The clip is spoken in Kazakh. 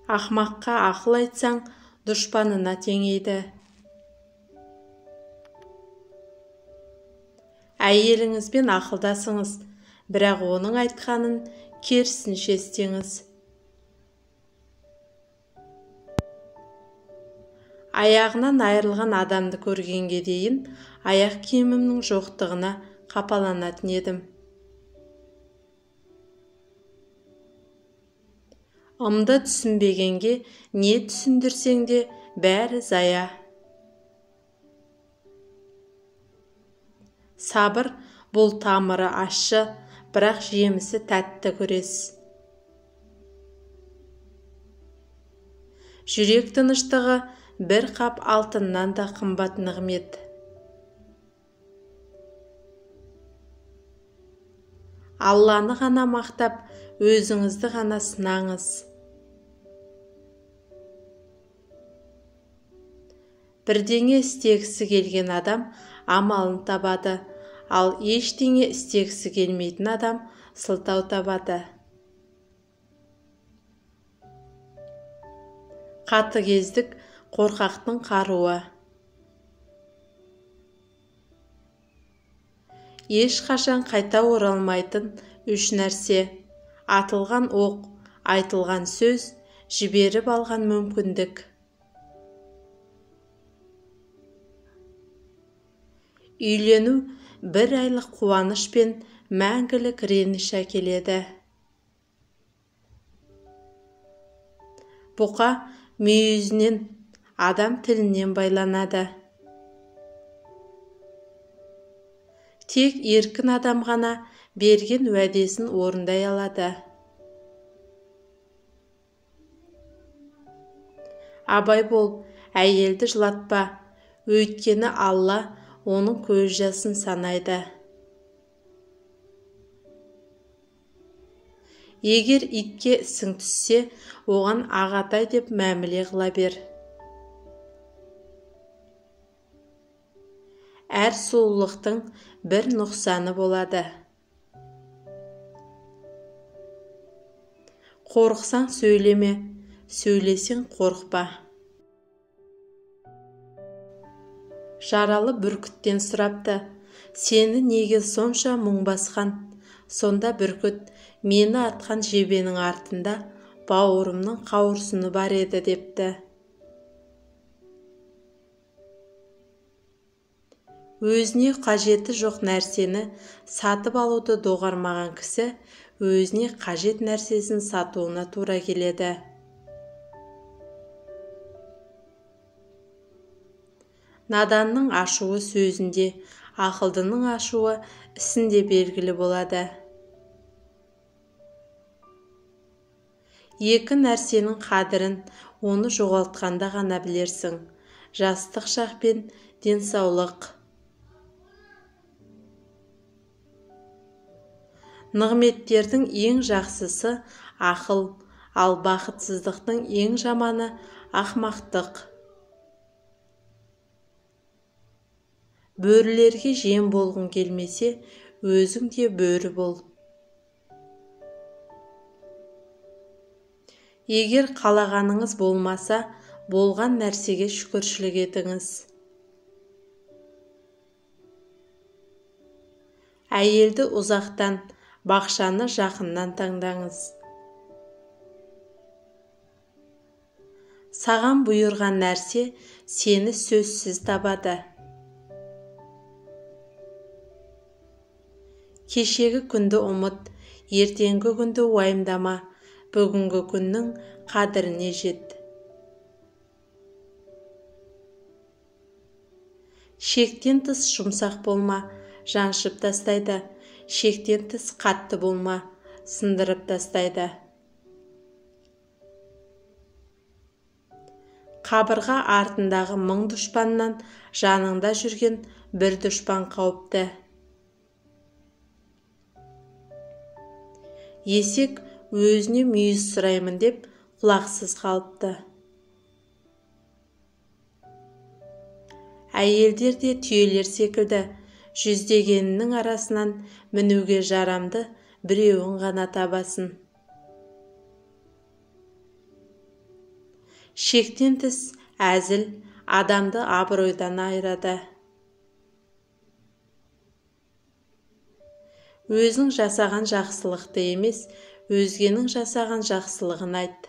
Ақмаққа ақыл айтсаң, дұшпанына теңейді. Әйеліңізбен ақылдасыңыз, бірақ оның айтқанын керісінше істеңіз. Аяғынан айырылған адамды көргенге дейін аяқ киімімнің жоқтығына қапаланатын едім. Ымды түсінбегенге не түсіндірсең де бәрі зая. Сабыр бұл тамыры ащы, бірақ жемісі тәтті күрес. Жүрек тыныштығы бір қап алтыннан да қымбат нығмет. Алланы ғана мақтап, өзіңізді ғана сынаңыз. Бірдеңе істегісі келген адам амалын табады, ал ештеңе істегісі келмейтін адам сылтау табады. Қатыгездік қорқақтың қаруы. Ешқашан қайта оралмайтын үш нәрсе: атылған оқ, айтылған сөз, жіберіп алған мүмкіндік. Үйлену бір айлық қуаныш пен мәңгілік реніш әкеледі. Бұқа мүйізінен, адам тілінен байланады. Тек еркін адам ғана берген уәдесін орындай алады. Абай бол, әйелді жылатпа, өйткені Алла оның көз жасын санайды. Егер итке ісің түссе, оған ағатай деп мәміле қыла бер. Әр сұлулықтың бір нұқсаны болады. Қорықсаң сөйлеме, сөйлесең қорықпа. Жаралы бүркіттен сұрапты: сені неге сонша мұң басқан? Сонда бүркіт: мені атқан жебенің артында бауырымның қауырсыны бар еді, депті. Өзіне қажеті жоқ нәрсені сатып алуды доғармаған кісі өзіне қажет нәрсесін сатуына тура келеді. Наданның ашуы сөзінде, ақылдының ашуы ісінде белгілі болады. Екі нәрсенің қадірін оны жоғалтқанда ғана білерсің: жастық шақ пен денсаулық. Нығметтердің ең жақсысы ақыл, ал бақытсыздықтың ең жаманы ақмақтық. Бөрілерге жем болғың келмесе, өзің де бөрі бол. Егер қалағаныңыз болмаса, болған нәрсеге шүкіршілік етіңіз. Әйелді ұзақтан, бақшаны жақыннан таңдаңыз. Саған бұйырған нәрсе сені сөзсіз табады. Кешегі күнді ұмыт, ертеңгі күнді уайымдама, бүгінгі күннің қадіріне жет. Шектен тыс жұмсақ болма, жаншып тастайды. Шектен тыс қатты болма, сындырып тастайды. Қабырға артындағы мың дұшпаннан жаныңда жүрген бір дұшпан қауіпті. Есек өзіне мүйіз сұраймын деп құлақсыз қалыпты. Әйелдер де түйелер секілді, жүздегенінің арасынан мінуге жарамды біреуін ғана табасын. Шектен тыс әзіл адамды абыройдан айырады. Өзің жасаған жақсылықты емес, өзгенің жасаған жақсылығын айт.